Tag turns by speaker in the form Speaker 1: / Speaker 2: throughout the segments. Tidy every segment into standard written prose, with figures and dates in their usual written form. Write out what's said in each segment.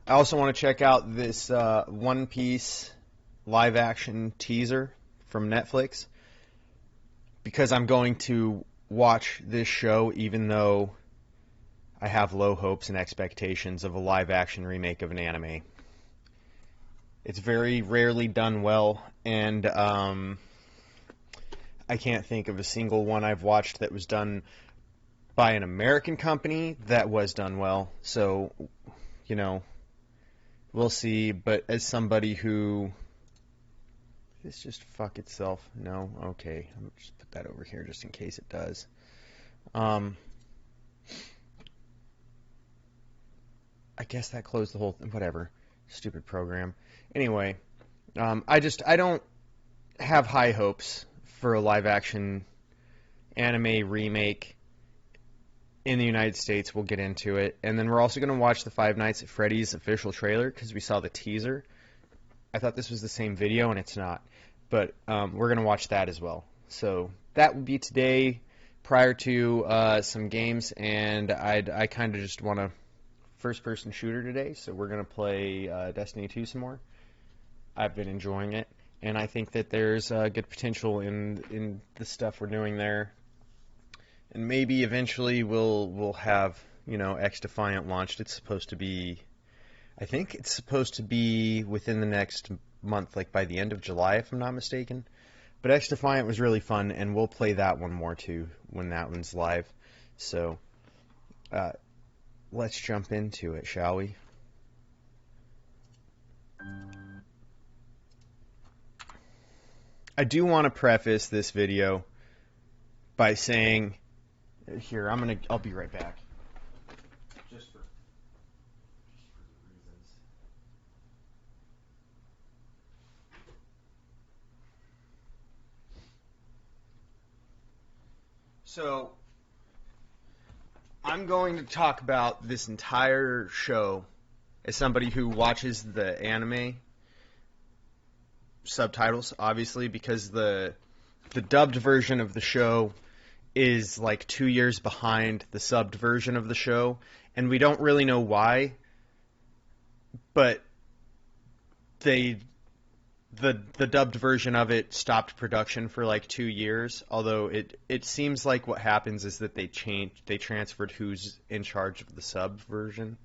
Speaker 1: I also want to check out this One Piece live action teaser from Netflix because I'm going to watch this show even though I have low hopes and expectations of a live action remake of an anime. It's very rarely done well, and I can't think of a single one I've watched that was done by an American company that was done well. So, you know, we'll see. But as somebody who... This just fuck itself? No? Okay. I'm just put that over here just in case it does. I guess that closed the whole thing. Whatever. Stupid program. Anyway, I don't have high hopes for a live action anime remake in the United States. We'll get into it. And then we're also going to watch the Five Nights at Freddy's official trailer because we saw the teaser. I thought this was the same video, and it's not. But we're going to watch that as well. So that would be today prior to some games. And I kind of just want a first-person shooter today. So we're going to play Destiny 2 some more. I've been enjoying it. And I think that there's good potential in the stuff we're doing there. And maybe eventually we'll have, X Defiant launched. It's supposed to be... I think it's supposed to be within the next month, like by the end of July, if I'm not mistaken. But X Defiant was really fun, and we'll play that one more, too, when that one's live. So, let's jump into it, shall we? I do want to preface this video by saying... Here, I'll be right back. Just for reasons. So, I'm going to talk about this entire show as somebody who watches the anime subtitles, obviously, because the dubbed version of the show is like 2 years behind the subbed version of the show, and we don't really know why, but the dubbed version of it stopped production for like 2 years, although it seems like what happens is that they transferred who's in charge of the sub version,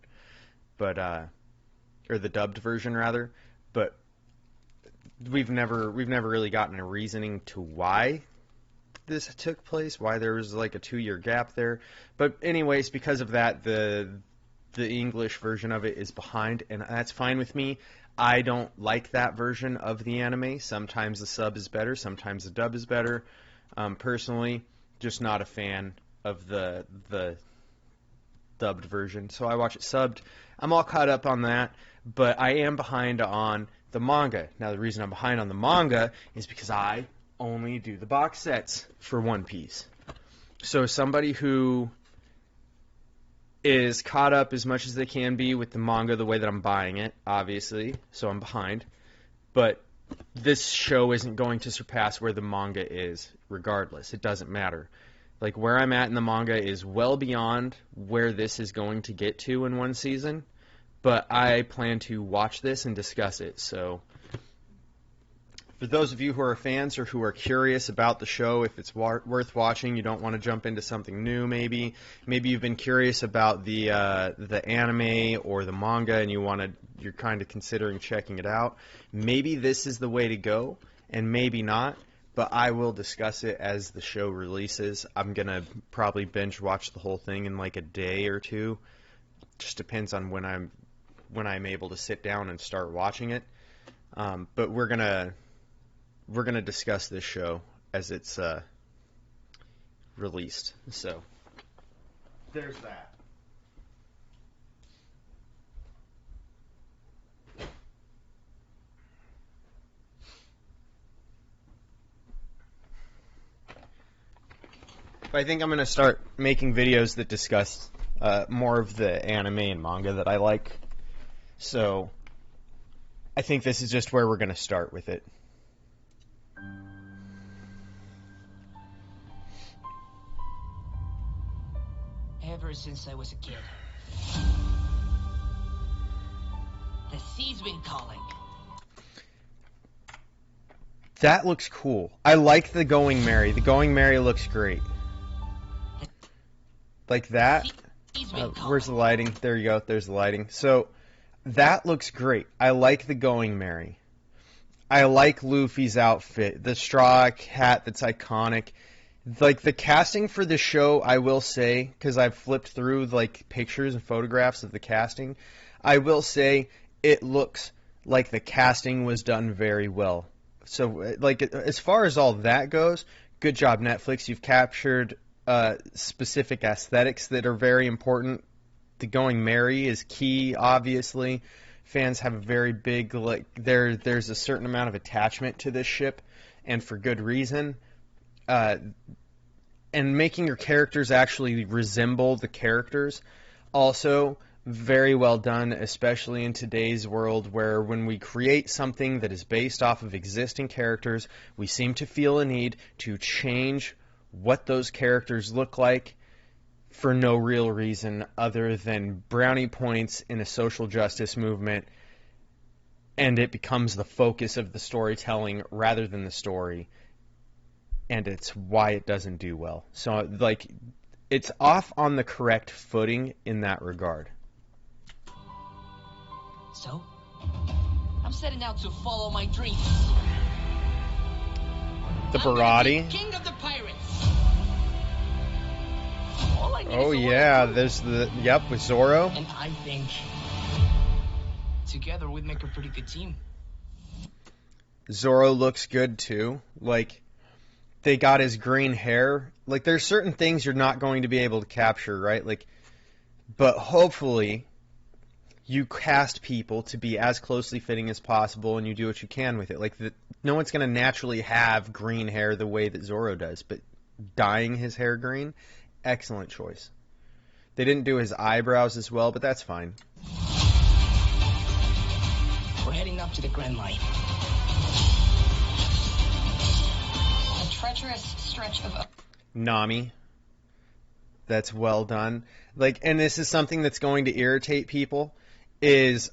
Speaker 1: but or the dubbed version rather, but we've never really gotten a reasoning to why this took place, why there was like a 2-year gap there. But anyways, because of that, the English version of it is behind, and that's fine with me. I don't like that version of the anime. Sometimes the sub is better, sometimes the dub is better. Personally, just not a fan of the dubbed version, so I watch it subbed. I'm all caught up on that, but I am behind on the manga. Now, the reason I'm behind on the manga is because I only do the box sets for One Piece. So somebody who is caught up as much as they can be with the manga the way that I'm buying it, obviously, so I'm behind. But this show isn't going to surpass where the manga is, regardless. It doesn't matter. Like, where I'm at in the manga is well beyond where this is going to get to in one season, but I plan to watch this and discuss it, so... For those of you who are fans or who are curious about the show, if it's worth watching, you don't want to jump into something new maybe. Maybe you've been curious about the anime or the manga and you're kind of considering checking it out. Maybe this is the way to go, and maybe not, but I will discuss it as the show releases. I'm going to probably binge watch the whole thing in like a day or two. Just depends on when I'm able to sit down and start watching it. But we're going to discuss this show as it's released. So, there's that. But I think I'm going to start making videos that discuss more of the anime and manga that I like. So, I think this is just where we're going to start with it.
Speaker 2: Ever since I was a kid, The sea's been calling.
Speaker 1: That looks cool. I like the Going Merry. The Going Merry looks great. Like that. Where's the lighting? There you go. There's the lighting. So that looks great. I like the Going Merry. I like Luffy's outfit. The straw hat that's iconic. Like the casting for the show, I will say, because I've flipped through like pictures and photographs of the casting, I will say it looks like the casting was done very well. So, like, as far as all that goes, good job, Netflix. You've captured specific aesthetics that are very important. The Going Merry is key, obviously. Fans have a very big, like, there's a certain amount of attachment to this ship, and for good reason. And making your characters actually resemble the characters, also very well done, especially in today's world where when we create something that is based off of existing characters, we seem to feel a need to change what those characters look like for no real reason other than brownie points in a social justice movement, and it becomes the focus of the storytelling rather than the story, and it's why it doesn't do well. So, like, it's off on the correct footing in that regard.
Speaker 2: So, I'm setting out to follow my dreams.
Speaker 1: The
Speaker 2: I'm gonna
Speaker 1: Barati.
Speaker 2: be king of the pirates. All I need
Speaker 1: Oh
Speaker 2: is a
Speaker 1: yeah,
Speaker 2: loyal
Speaker 1: there's the with Zoro.
Speaker 2: crew. And I think together we'd make a pretty good team.
Speaker 1: Zoro looks good too. Like, they got his green hair. Like, there's certain things you're not going to be able to capture, right? Like, but hopefully you cast people to be as closely fitting as possible, and you do what you can with it. Like, no one's going to naturally have green hair the way that Zoro does, but dyeing his hair green, excellent choice. They didn't do his eyebrows as well, but that's fine.
Speaker 2: We're heading up to the Grand Line. A treacherous stretch of...
Speaker 1: Nami. That's well done. Like, and this is something that's going to irritate people, is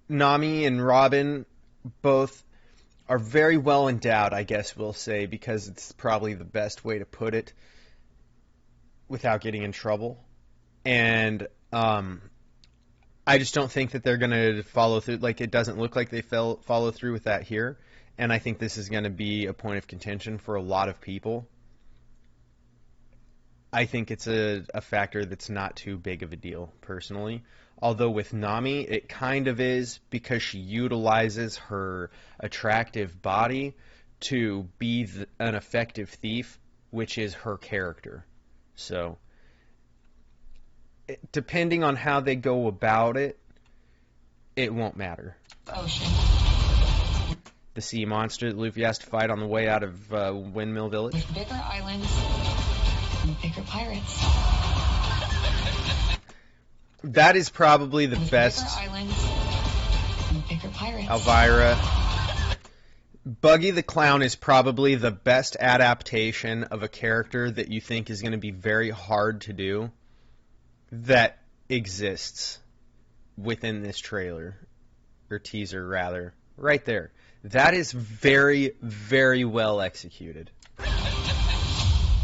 Speaker 1: Nami and Robin both are very well endowed, I guess we'll say, because it's probably the best way to put it without getting in trouble. And I just don't think that they're going to follow through. Like, it doesn't look like they follow through with that here. And I think this is going to be a point of contention for a lot of people. I think it's a factor that's not too big of a deal, personally. Although with Nami, it kind of is, because she utilizes her attractive body to be an effective thief, which is her character. So, depending on how they go about it, it won't matter.
Speaker 2: Ocean.
Speaker 1: The sea monster that Luffy has to fight on the way out of Windmill Village.
Speaker 2: With bigger islands and bigger pirates.
Speaker 1: That is probably the
Speaker 2: With
Speaker 1: best.
Speaker 2: bigger islands and bigger pirates.
Speaker 1: Elvira. Buggy the Clown is probably the best adaptation of a character that you think is going to be very hard to do that exists within this trailer, or teaser rather, right there. That is very, very well executed.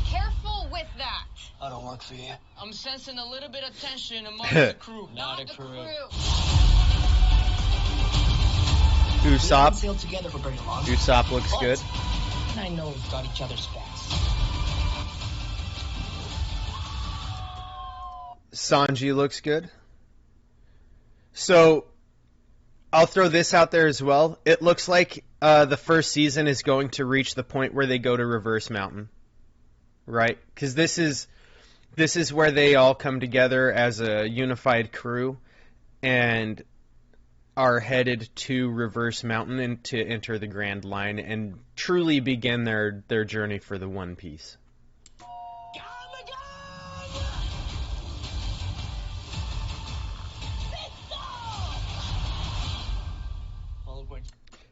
Speaker 3: Careful with that.
Speaker 2: I don't work for you.
Speaker 3: I'm sensing a little bit of tension amongst the crew.
Speaker 2: Not a
Speaker 3: the
Speaker 2: crew. We haven't
Speaker 1: Usopp.
Speaker 2: sailed together for very long.
Speaker 1: Usopp looks
Speaker 2: But
Speaker 1: good.
Speaker 2: and I know we've got each other's backs.
Speaker 1: Sanji looks good. So, I'll throw this out there as well. It looks like the first season is going to reach the point where they go to Reverse Mountain, right? Because this is where they all come together as a unified crew and are headed to Reverse Mountain and to enter the Grand Line and truly begin their journey for the One Piece.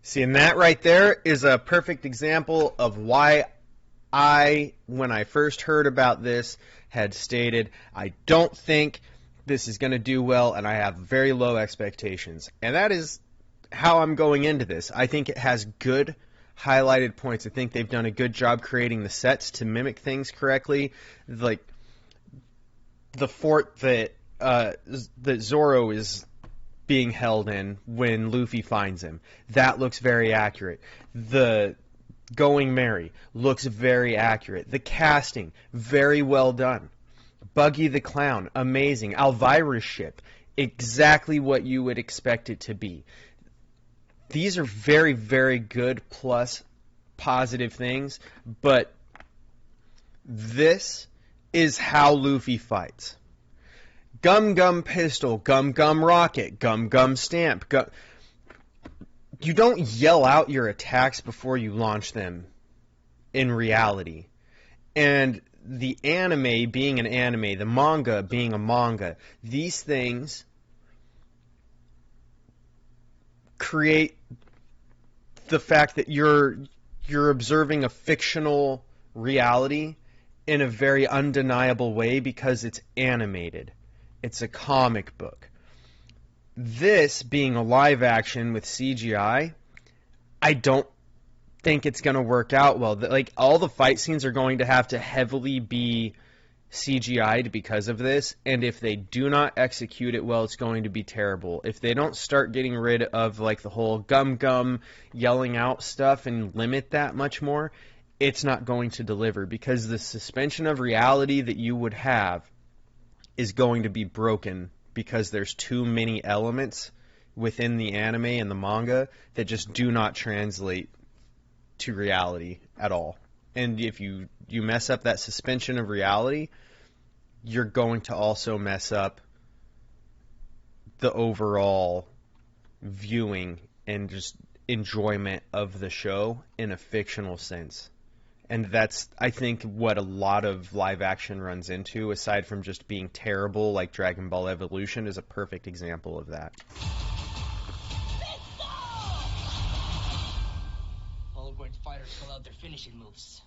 Speaker 1: See, and that right there is a perfect example of why I, when I first heard about this, had stated I don't think this is going to do well, and I have very low expectations. And that is how I'm going into this. I think it has good highlighted points. I think they've done a good job creating the sets to mimic things correctly. Like the fort that Zoro is being held in when Luffy finds him, that looks very accurate. The Going Merry looks very accurate. The casting, very well done. Buggy the Clown, amazing. Elvira's ship, exactly what you would expect it to be. These are very, very good plus positive things, but this is how Luffy fights. Gum Gum Pistol, Gum Gum Rocket, Gum Gum Stamp. You don't yell out your attacks before you launch them in reality. And the anime being an anime, the manga being a manga, these things create the fact that you're observing a fictional reality in a very undeniable way because it's animated. It's a comic book. This being a live action with CGI, I don't think it's going to work out well. Like, all the fight scenes are going to have to heavily be CGI'd because of this, and if they do not execute it well, it's going to be terrible. If they don't start getting rid of, like, the whole gum yelling out stuff and limit that much more, it's not going to deliver, because the suspension of reality that you would have is going to be broken because there's too many elements within the anime and the manga that just do not translate to reality at all. And if you mess up that suspension of reality, you're going to also mess up the overall viewing and just enjoyment of the show in a fictional sense. And that's, I think, what a lot of live action runs into, aside from just being terrible, like Dragon Ball Evolution is a perfect example of that.
Speaker 3: Hologram fighters call out their finishing moves.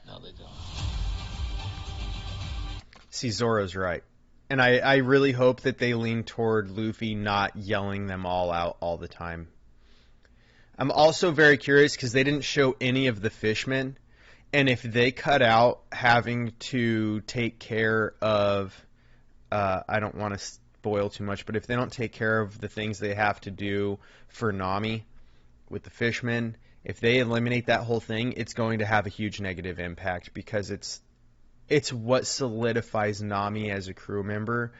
Speaker 3: No, they don't.
Speaker 1: See, Zoro's right. And I really hope that they lean toward Luffy not yelling them all out all the time. I'm also very curious because they didn't show any of the fishmen, and if they cut out having to take care of, I don't want to spoil too much, but if they don't take care of the things they have to do for Nami with the fishmen, if they eliminate that whole thing, it's going to have a huge negative impact because it's what solidifies Nami as a crew member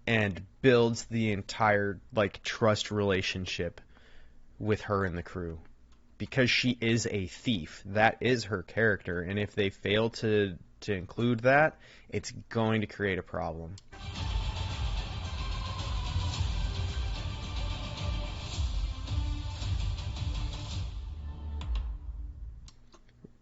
Speaker 1: and builds the entire, like, trust relationship with her and the crew, because she is a thief. That is her character, and if they fail to include that, it's going to create a problem.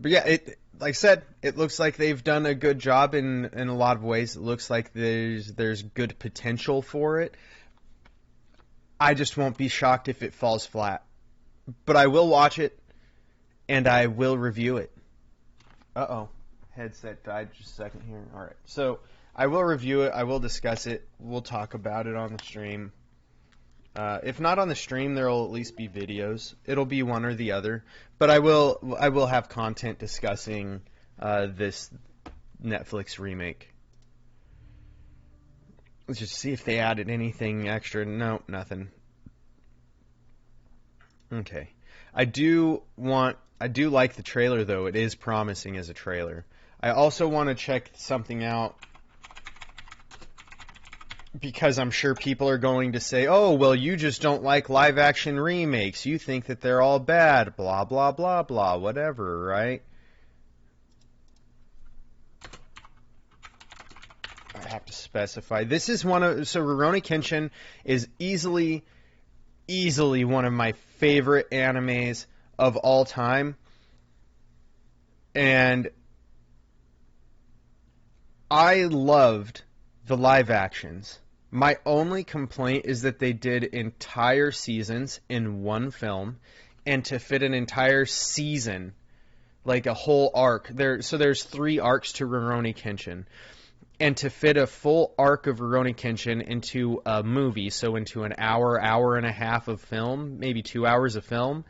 Speaker 1: But yeah, like I said, it looks like they've done a good job in a lot of ways. It looks like there's good potential for it. I just won't be shocked if it falls flat. But I will watch it, and I will review it. Uh-oh. Headset died just a second here. All right. So I will review it. I will discuss it. We'll talk about it on the stream. If not on the stream, there will at least be videos. It'll be one or the other. But I will have content discussing this Netflix remake. Let's just see if they added anything extra. No, nothing. Okay. I do like the trailer, though. It is promising as a trailer. I also want to check something out, because I'm sure people are going to say, oh, well, you just don't like live-action remakes. You think that they're all bad, blah, blah, blah, blah, whatever, right? I have to specify. This is so Rurouni Kenshin is easily one of my favorite animes of all time. And I loved the live actions. My only complaint is that they did entire seasons in one film, and to fit an entire season, like a whole arc, there's 3 arcs to Rurouni Kenshin. And to fit a full arc of Rurouni Kenshin into a movie, so into an hour, hour and a half of film, maybe 2 hours of film,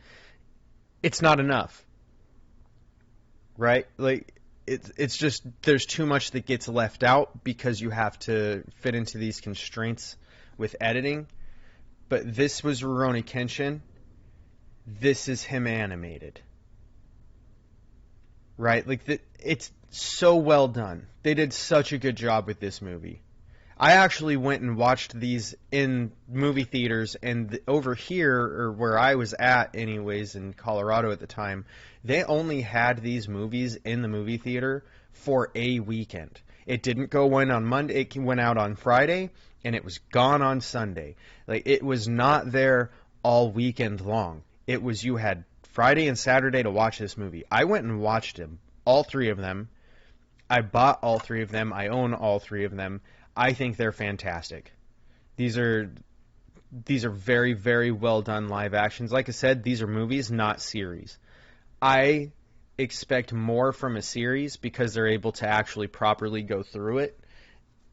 Speaker 1: it's not enough. Right? Like, it's just, there's too much that gets left out because you have to fit into these constraints with editing. But this was Rurouni Kenshin. This is him animated. Right? Like, it's so well done. They did such a good job with this movie. I actually went and watched these in movie theaters, and over here, or where I was at anyways, in Colorado at the time, they only had these movies in the movie theater for a weekend. It didn't go in on Monday, it went out on Friday, and it was gone on Sunday. Like, it was not there all weekend long. It was, you had Friday and Saturday to watch this movie. I went and watched them, all three of them. I bought all three of them. I own all three of them. I think they're fantastic. These are very, very well done live actions. Like I said, these are movies, not series. I expect more from a series because they're able to actually properly go through it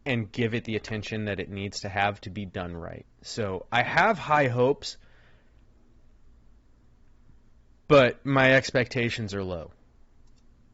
Speaker 1: and give it the attention that it needs to have to be done right. So I have high hopes, but my expectations are low.